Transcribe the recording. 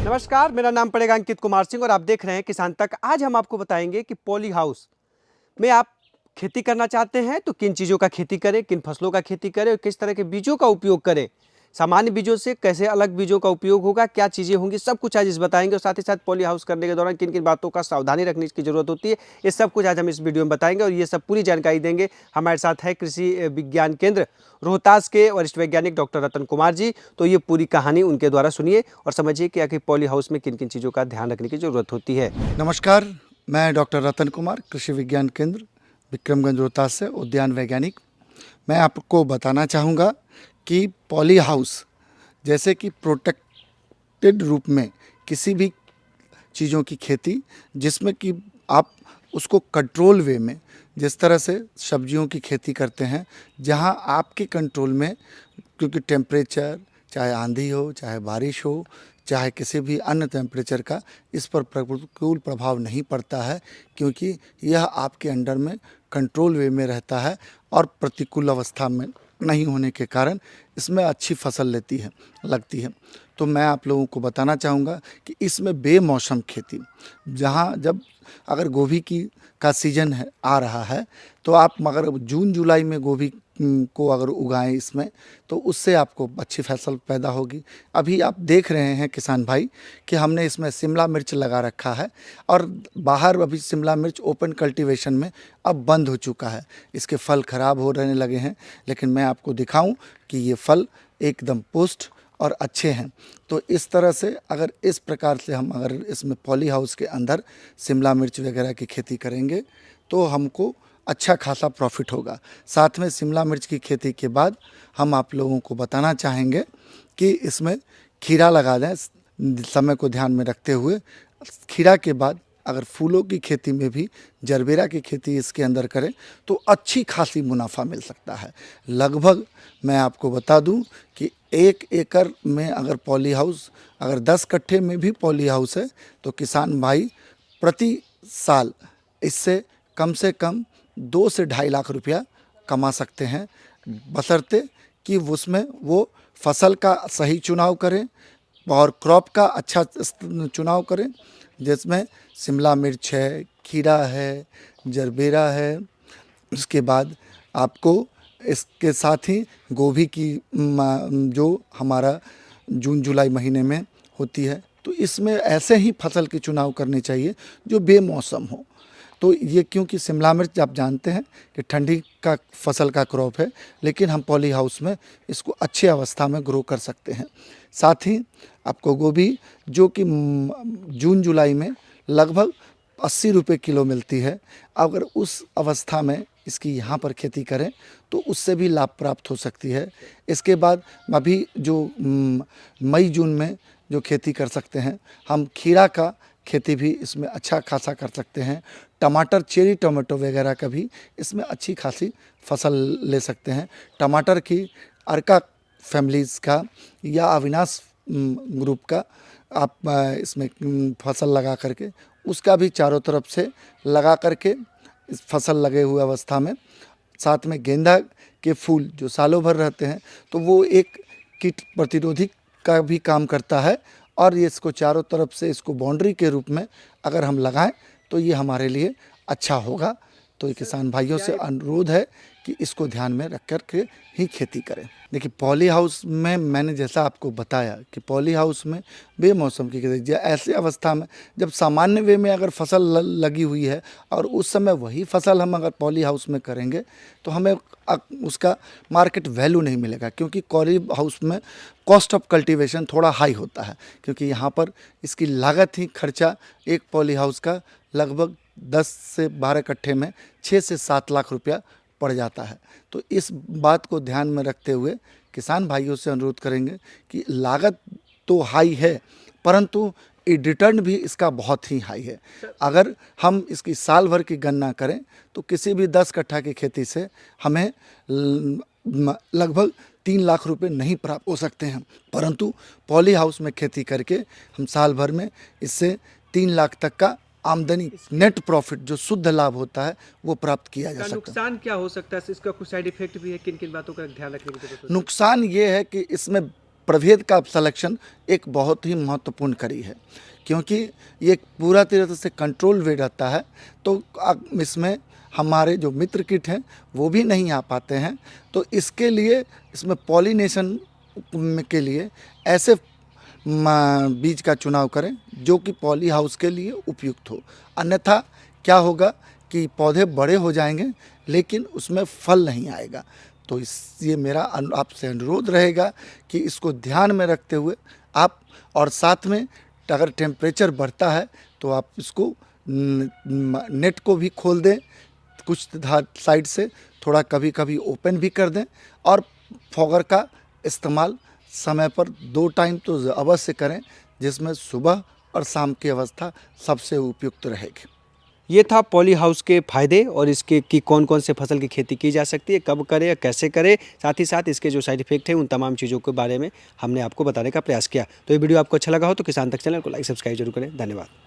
नमस्कार, मेरा नाम पड़ेगा अंकित कुमार सिंह और आप देख रहे हैं किसान तक। आज हम आपको बताएंगे कि पॉली हाउस में आप खेती करना चाहते हैं तो किन चीज़ों का खेती करें, किन फसलों का खेती करें और किस तरह के बीजों का उपयोग करें। सामान्य बीजों से कैसे अलग बीजों का उपयोग होगा, क्या चीज़ें होंगी, सब कुछ आज इस बताएंगे। और साथ ही साथ पॉली हाउस करने के दौरान किन किन बातों का सावधानी रखने की जरूरत होती है, ये सब कुछ आज हम इस वीडियो में बताएंगे और ये सब पूरी जानकारी देंगे। हमारे साथ है कृषि विज्ञान केंद्र रोहतास के वरिष्ठ वैज्ञानिक डॉक्टर रतन कुमार जी। तो ये पूरी कहानी उनके द्वारा सुनिए और समझिए कि आखिर पॉली हाउस में किन किन चीज़ों का ध्यान रखने की जरूरत होती है। नमस्कार, मैं डॉक्टर रतन कुमार, कृषि विज्ञान केंद्र विक्रमगंज रोहतास से उद्यान वैज्ञानिक। मैं आपको बताना चाहूँगा कि पॉली हाउस जैसे कि प्रोटेक्टेड रूप में किसी भी चीज़ों की खेती, जिसमें कि आप उसको कंट्रोल वे में, जिस तरह से सब्जियों की खेती करते हैं, जहां आपके कंट्रोल में, क्योंकि टेम्परेचर चाहे आंधी हो, चाहे बारिश हो, चाहे किसी भी अन्य टेम्परेचर का इस पर प्रतिकूल प्रभाव नहीं पड़ता है, क्योंकि यह आपके अंडर में कंट्रोल वे में रहता है और प्रतिकूल अवस्था में नहीं होने के कारण इसमें अच्छी फसल लगती है। तो मैं आप लोगों को बताना चाहूँगा कि इसमें बेमौसम खेती, जहाँ जब अगर गोभी का सीज़न आ रहा है, तो आप मगर जून जुलाई में गोभी को अगर उगाएं इसमें, तो उससे आपको अच्छी फसल पैदा होगी। अभी आप देख रहे हैं किसान भाई कि हमने इसमें शिमला मिर्च लगा रखा है और बाहर अभी शिमला मिर्च ओपन कल्टीवेशन में अब बंद हो चुका है। इसके फल ख़राब हो रहने लगे हैं, लेकिन मैं आपको दिखाऊं कि ये फल एकदम पुष्ट और अच्छे हैं। तो इस तरह से अगर इस प्रकार से हम अगर इसमें पॉली हाउस के अंदर शिमला मिर्च वगैरह की खेती करेंगे तो हमको अच्छा खासा प्रॉफिट होगा। साथ में शिमला मिर्च की खेती के बाद हम आप लोगों को बताना चाहेंगे कि इसमें खीरा लगा दें, समय को ध्यान में रखते हुए। खीरा के बाद अगर फूलों की खेती में भी जरबेरा की खेती इसके अंदर करें तो अच्छी खासी मुनाफा मिल सकता है। लगभग मैं आपको बता दूं कि 1 एकड़ में अगर पॉली हाउस, अगर 10 कट्ठे में भी पॉली हाउस है, तो किसान भाई प्रति साल इससे कम से कम 2 से 2.5 लाख रुपया कमा सकते हैं, बशर्ते कि उसमें वो फसल का सही चुनाव करें और क्रॉप का अच्छा चुनाव करें, जिसमें शिमला मिर्च है, खीरा है, जरबेरा है। उसके बाद आपको इसके साथ ही गोभी की जो हमारा जून जुलाई महीने में होती है, तो इसमें ऐसे ही फसल की चुनाव करनी चाहिए जो बेमौसम हो। तो ये क्योंकि शिमला मिर्च आप जानते हैं कि ठंडी का फसल का क्रॉप है, लेकिन हम पॉली हाउस में इसको अच्छी अवस्था में ग्रो कर सकते हैं। साथ ही आपको गोभी, जो कि जून जुलाई में लगभग 80 रुपये किलो मिलती है, अगर उस अवस्था में इसकी यहाँ पर खेती करें तो उससे भी लाभ प्राप्त हो सकती है। इसके बाद अभी जो मई जून में जो खेती कर सकते हैं, हम खीरा का खेती भी इसमें अच्छा खासा कर सकते हैं। टमाटर, चेरी टमाटो वगैरह का भी इसमें अच्छी खासी फसल ले सकते हैं। टमाटर की अर्का फैमिलीज़ का या अविनाश ग्रुप का आप इसमें फसल लगा करके उसका भी चारों तरफ से लगा करके इस फसल लगे हुए अवस्था में, साथ में गेंदा के फूल जो सालों भर रहते हैं, तो वो एक कीट प्रतिरोधी का भी काम करता है और ये इसको चारों तरफ से इसको बाउंड्री के रूप में अगर हम लगाएं तो ये हमारे लिए अच्छा होगा। तो किसान भाइयों से अनुरोध है कि इसको ध्यान में रख कर के ही खेती करें। देखिए, पॉली हाउस में मैंने जैसा आपको बताया कि पॉली हाउस में बेमौसम की खेती, ऐसे अवस्था में जब सामान्य वे में अगर फसल लगी हुई है और उस समय वही फसल हम अगर पॉली हाउस में करेंगे तो हमें उसका मार्केट वैल्यू नहीं मिलेगा, क्योंकि पॉली हाउस में कॉस्ट ऑफ कल्टीवेशन थोड़ा हाई होता है, क्योंकि यहाँ पर इसकी लागत ही खर्चा एक पॉली हाउस का लगभग 10 से 12 कट्ठे में 6 से 7 लाख रुपया पड़ जाता है। तो इस बात को ध्यान में रखते हुए किसान भाइयों से अनुरोध करेंगे कि लागत तो हाई है, परंतु रिटर्न भी इसका बहुत ही हाई है। अगर हम इसकी साल भर की गणना करें तो किसी भी 10 कट्ठा की खेती से हमें लगभग 3 लाख रुपए नहीं प्राप्त हो सकते हैं, परंतु पॉली हाउस में खेती करके हम साल भर में इससे 3 लाख तक का आमदनी, नेट प्रॉफिट, जो शुद्ध लाभ होता है, वो प्राप्त किया जा सकता है। नुकसान क्या हो सकता है, इसका कुछ साइड इफेक्ट भी है, किन किन बातों का ध्यान रखने की जरूरत है? नुकसान ये है कि इसमें प्रभेद का सिलेक्शन एक बहुत ही महत्वपूर्ण कड़ी है, क्योंकि ये पूरा तरह से कंट्रोल वे रहता है। तो इसमें हमारे जो मित्र कीट हैं वो भी नहीं आ पाते हैं। तो इसके लिए इसमें पॉलिनेशन के लिए ऐसे बीज का चुनाव करें जो कि पॉली हाउस के लिए उपयुक्त हो। अन्यथा क्या होगा कि पौधे बड़े हो जाएंगे लेकिन उसमें फल नहीं आएगा। तो ये मेरा आपसे अनुरोध रहेगा कि इसको ध्यान में रखते हुए आप, और साथ में अगर टेम्परेचर बढ़ता है तो आप इसको नेट को भी खोल दें, कुछ साइड से थोड़ा कभी कभी ओपन भी कर दें, और फॉगर का इस्तेमाल समय पर 2 टाइम तो अवश्य करें, जिसमें सुबह और शाम की अवस्था सबसे उपयुक्त रहेगी। ये था पॉली हाउस के फ़ायदे और इसके कि कौन कौन से फसल की खेती की जा सकती है, कब करें, कैसे करें, साथ ही साथ इसके जो साइड इफेक्ट है उन तमाम चीज़ों के बारे में हमने आपको बताने का प्रयास किया। तो ये वीडियो आपको अच्छा लगा हो तो किसान तक चैनल को लाइक सब्सक्राइब जरूर करें। धन्यवाद।